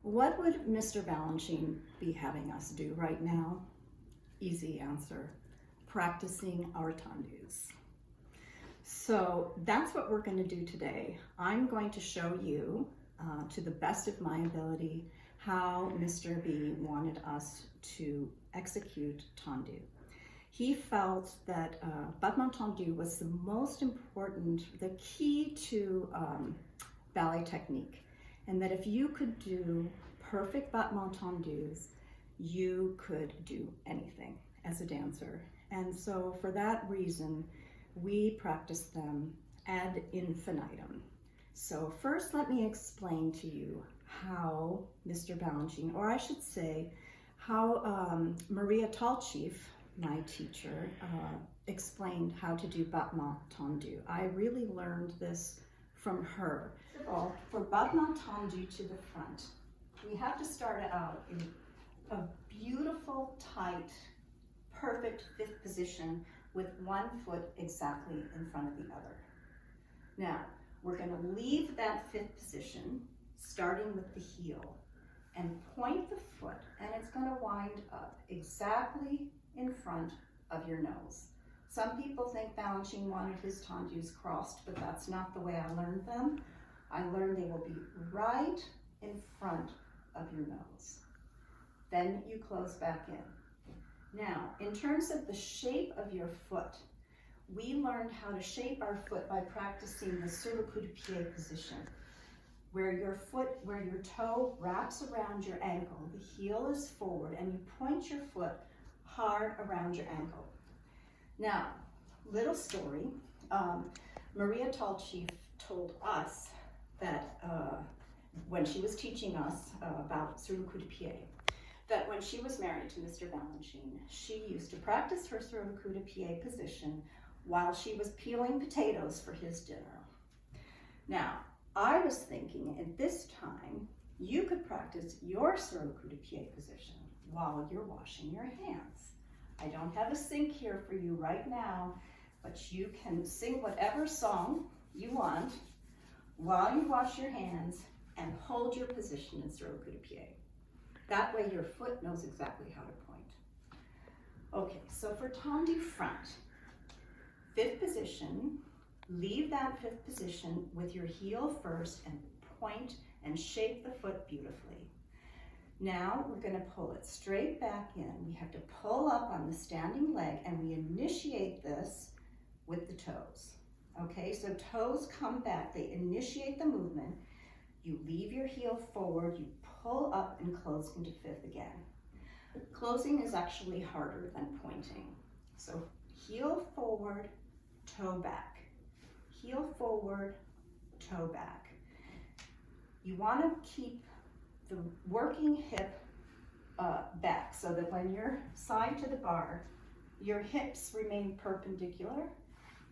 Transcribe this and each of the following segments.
What would Mr. Balanchine be having us do right now? Easy answer, practicing our tendus. So that's what we're going to do today. I'm going to show you, to the best of my ability, how Mr. B wanted us to execute tendu. He felt that Battement Tendu was the most important, the key to ballet technique, and that if you could do perfect Battement Tendus, you could do anything as a dancer. And so for that reason, we practice them ad infinitum. So first, let me explain to you how Mr. Balanchine, or I should say, how Maria Tallchief, my teacher, explained how to do Battement Tendu. I really learned this from her. Well, for Battement Tendu to the front, we have to start out in a beautiful, tight, perfect fifth position with one foot exactly in front of the other. Now, we're going to leave that fifth position, starting with the heel, and point the foot, and it's going to wind up exactly in front of your nose. Some people think Balanchine wanted his tendus crossed, but that's not the way I learned them. I learned they will be right in front of your nose. Then you close back in. Now, in terms of the shape of your foot, we learned how to shape our foot by practicing the sur le coup de pied position, where your toe wraps around your ankle, the heel is forward, and you point your foot hard around your ankle. Now, little story, Maria Tallchief told us that when she was teaching us about sur le coup de pied, that when she was married to Mr. Balanchine, she used to practice her sur le coup de pied position while she was peeling potatoes for his dinner. Now, I was thinking at this time, you could practice your sur le coup de pied position while you're washing your hands. I don't have a sink here for you right now, but you can sing whatever song you want while you wash your hands and hold your position in sur le coup de pied. That way your foot knows exactly how to point. Okay, so for tendu front, fifth position, leave that fifth position with your heel first and point and shape the foot beautifully. Now we're going to pull it straight back in. We have to pull up on the standing leg, and we initiate this with the toes. Okay, so toes come back, they initiate the movement. You leave your heel forward, you pull up and close into fifth again. Closing is actually harder than pointing. So heel forward, toe back. Heel forward, toe back. You want to keep the working hip back so that when you're side to the bar, your hips remain perpendicular,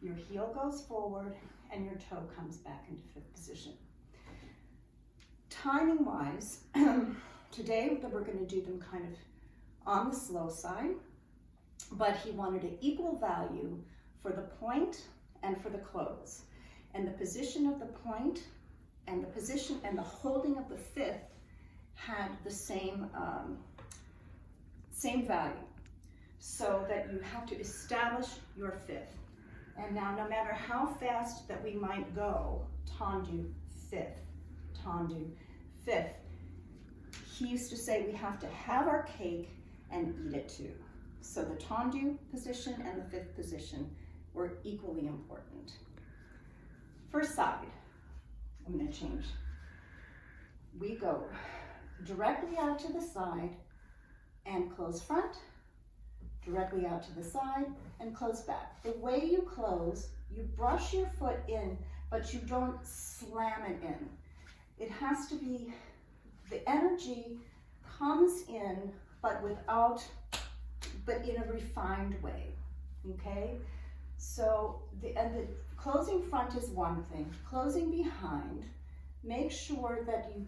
your heel goes forward, and your toe comes back into fifth position. Timing wise, today we're going to do them kind of on the slow side, but he wanted an equal value for the point and for the close. And the position of the point and the position and the holding of the fifth had the same value, so that you have to establish your fifth. And now, no matter how fast that we might go, tendu, fifth, tendu, fifth, he used to say we have to have our cake and eat it too. So the tendu position and the fifth position were equally important. First side, I'm going to change. We go directly out to the side and close front, directly out to the side and close back. The way you close, you brush your foot in, but you don't slam it in. It has to be, the energy comes in, but in a refined way, okay? So, the closing front is one thing. Closing behind, make sure that you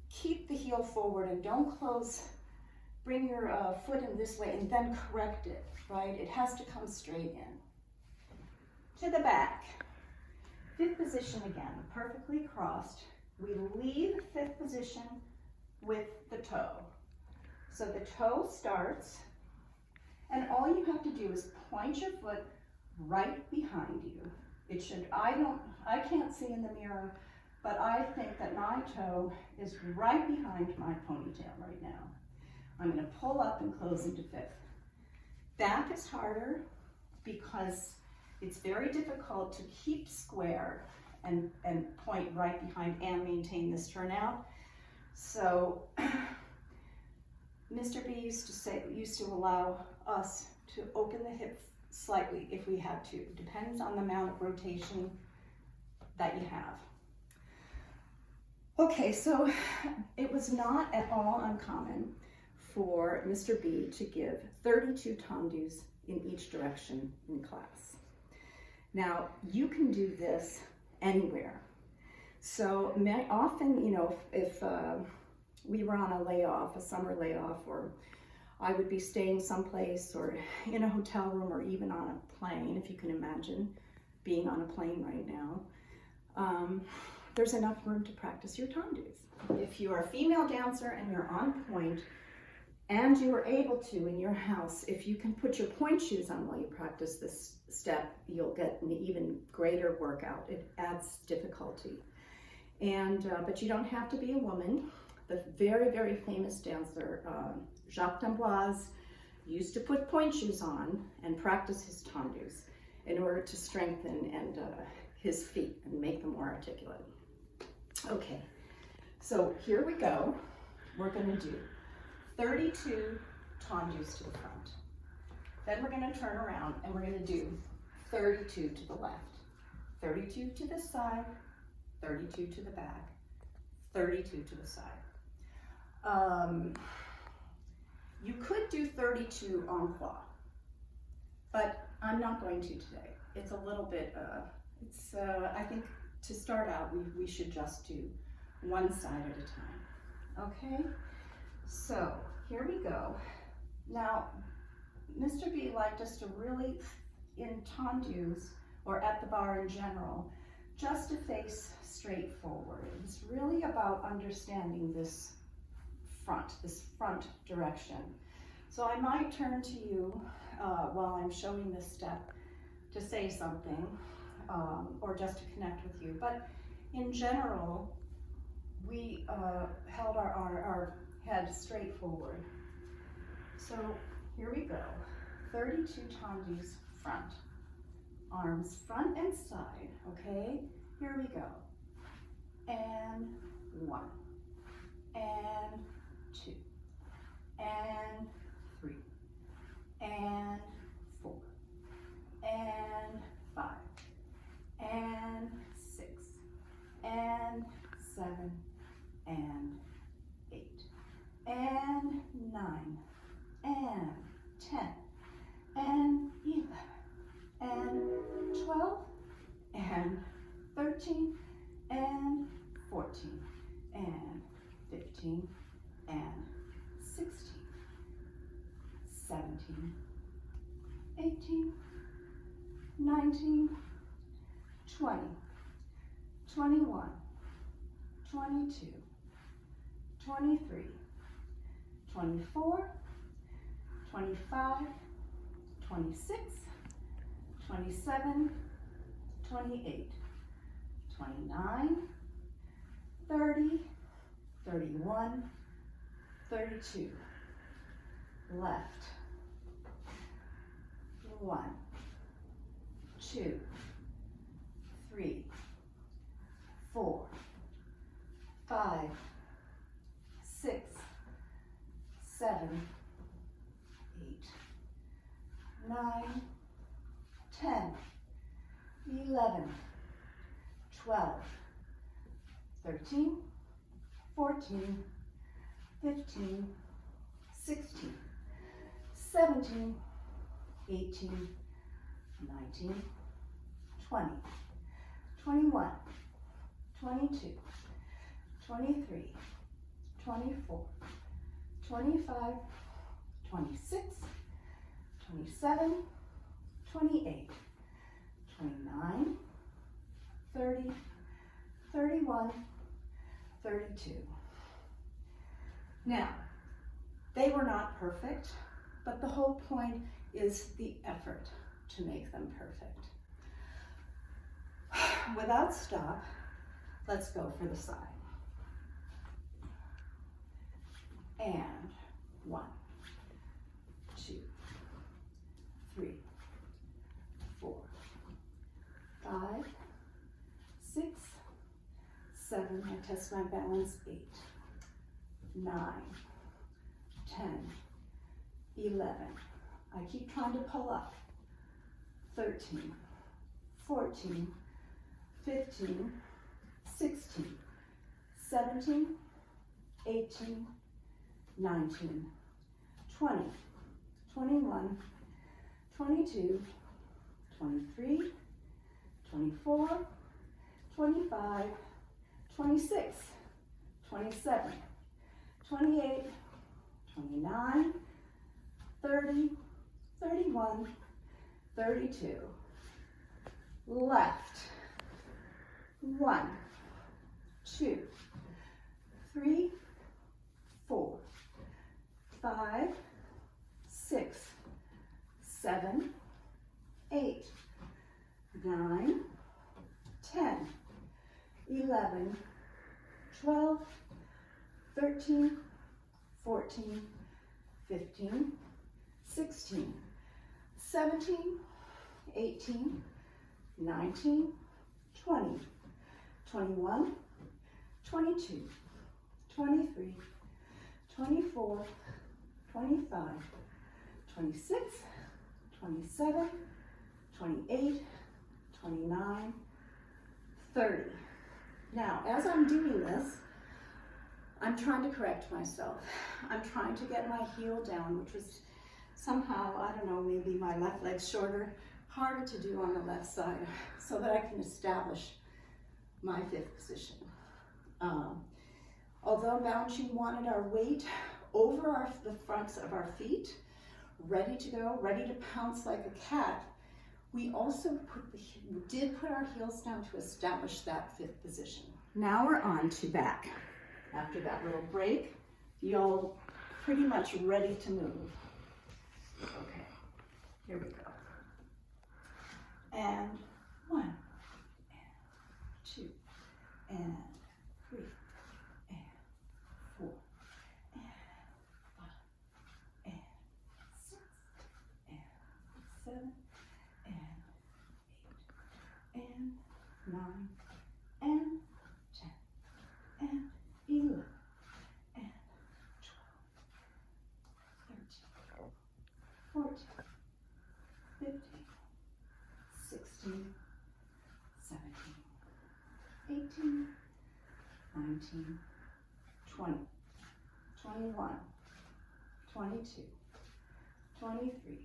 keep the heel forward and don't close, bring your foot in this way and then correct it, right? It has to come straight in. To the back. Fifth position again, perfectly crossed. We leave fifth position with the toe. So the toe starts, and all you have to do is point your foot right behind you. It should, I can't see in the mirror, but I think that my toe is right behind my ponytail right now. I'm gonna pull up and close into fifth. Back is harder because it's very difficult to keep square and point right behind and maintain this turnout. So Mr. B used to allow us to open the hip slightly if we had to. Depends on the amount of rotation that you have. Okay, so it was not at all uncommon for Mr. B to give 32 tendus in each direction in class. Now, you can do this anywhere. So often, you know, if we were on a layoff, a summer layoff, or I would be staying someplace or in a hotel room or even on a plane, if you can imagine being on a plane right now, there's enough room to practice your tendus. If you're a female dancer and you're on point, and you are able to in your house, if you can put your point shoes on while you practice this step, you'll get an even greater workout. It adds difficulty. And but you don't have to be a woman. The very, very famous dancer, Jacques d'Amboise, used to put point shoes on and practice his tendus in order to strengthen his feet and make them more articulate. Okay, so here we go. We're going to do 32 tendus to the front. Then we're going to turn around and we're going to do 32 to the left, 32 to the side, 32 to the back, 32 to the side. You could do 32 en croix, but I'm not going to today. It's a little bit, I think to start out, we should just do one side at a time, okay? So here we go. Now, Mr. B liked us to really, in tendus, or at the bar in general, just to face straight forward. It's really about understanding this front direction. So I might turn to you while I'm showing this step to say something, or just to connect with you. But in general, we held our head straight forward. So here we go. 32 tendus front. Arms front and side, okay? Here we go. And 1, and 2, and 3, and 4, and 5, and 6, and 7, and 8, and 9, and 10, and 11, and 12, and 13, and 14, and 15, and 16, 17, 18, 19, 20, 21, 22, 23, 24, 25, 26, 27, 28, 29, 30, 31, 32. Left. 1, 2, 3, 4, 5, 6, 7, 8, 9, 10, 11, 12, 13, 14, 15, 16, 17, 18, 19, 20, 21, 22, 23, 24, 25, 26, 27, 28, 29, 30, 31, 32. Now, they were not perfect, but the whole point is the effort to make them perfect. Without stop, let's go for the side. And 1, 2, 3, 4, 5, 6, 7, I test my balance, 8, 9, 10, 11, I keep trying to pull up, 13, 14, 15, 16, 17, 18, 19, 20, 21, 22, 23, 24, 25, 26, 27, 28, 29, 30, 31, 32. Left. 1, 2, 3, 4, 5, 6, 7, 8, 9, 10, 11, 12, 13, 14, 15, 16, 17, 18, 19, 20, 21, 22, 23, 24, 25, 26, 27, 28, 29, 30. Now, as I'm doing this, I'm trying to correct myself. I'm trying to get my heel down, which was somehow, I don't know, maybe my left leg's shorter, harder to do on the left side, so that I can establish my 5th position. Although Balanchine wanted our weight over the fronts of our feet, ready to go, ready to pounce like a cat, we also did put our heels down to establish that 5th position. Now we're on to back. After that little break, you're pretty much ready to move. Okay, here we go. And 1, and 2, and 3, and 4, and 5, and 6, and 7, and 8, and 9, and 10, and 11, and 12, 13, 14, 15, 16, 17, 18, 19, 20, 21, 22, 23,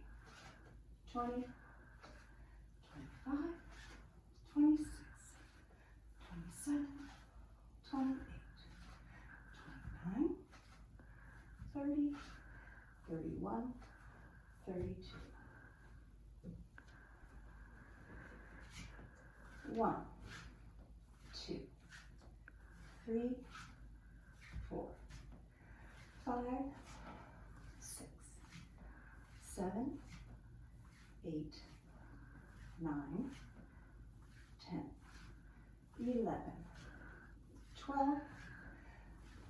20, 25, 26, 27, 28, 29, 30, 31, 32. 1, 2, 3, 4, 5, 6, 7, 8, 9, 10, 11, 12,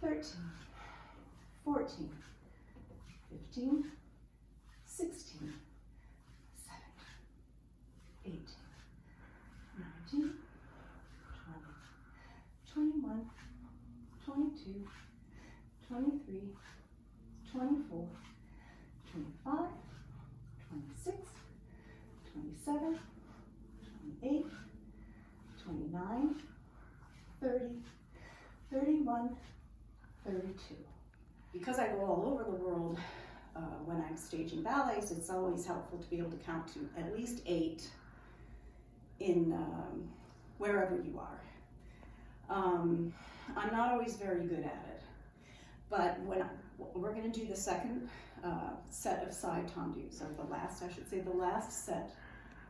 13, 14, 15, 16, 17, 18, 19, 20, 21, 22, 23, 24, 25, 26, 27, 28, 29, 30, 31, 32. Because I go all over the world when I'm staging ballets, it's always helpful to be able to count to at least 8 in wherever you are. I'm not always very good at it, but we're going to do the second set of side tendus, or the last set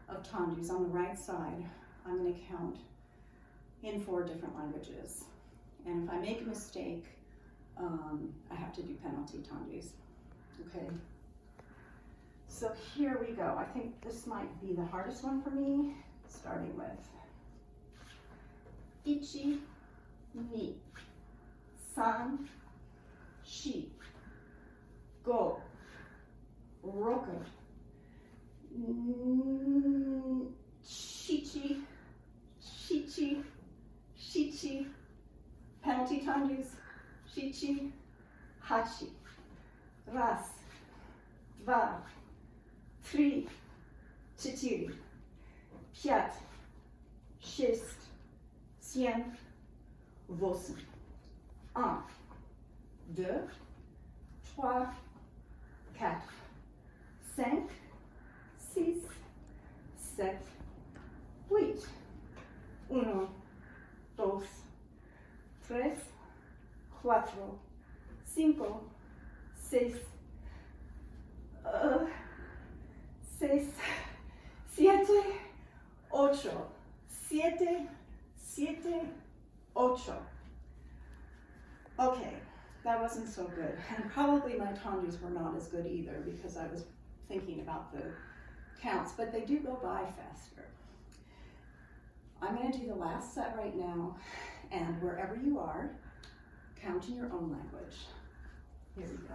of tendus on the right side. I'm going to count in 4 different languages, and if I make a mistake, I have to do penalty tendus. Okay. So here we go. I think this might be the hardest one for me, starting with ichi, ni, san, shi, go, roku, shichi, shichi, shichi, penalty tendus, shichi, hachi, ras, dva, tri, четыре, пять, шесть, семь, восемь. 1, 2, 3, 4, 5, 6, 7, 8. 1, 2, 3, 4, 5, 6, 6, 7, 8, 7, 7, 8. Okay, that wasn't so good. And probably my tendus were not as good either because I was thinking about the counts, but they do go by faster. I'm going to do the last set right now, and wherever you are, count in your own language. Here we go.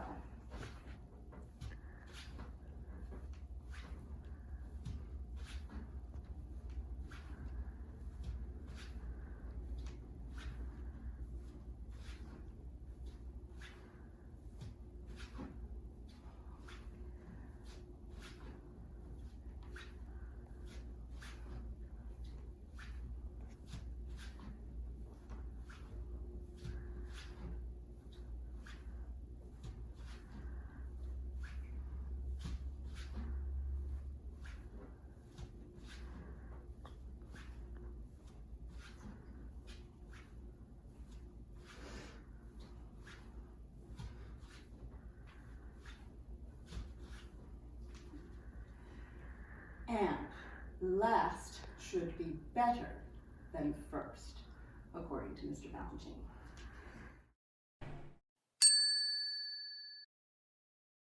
And last should be better than first, according to Mr. Balanchine.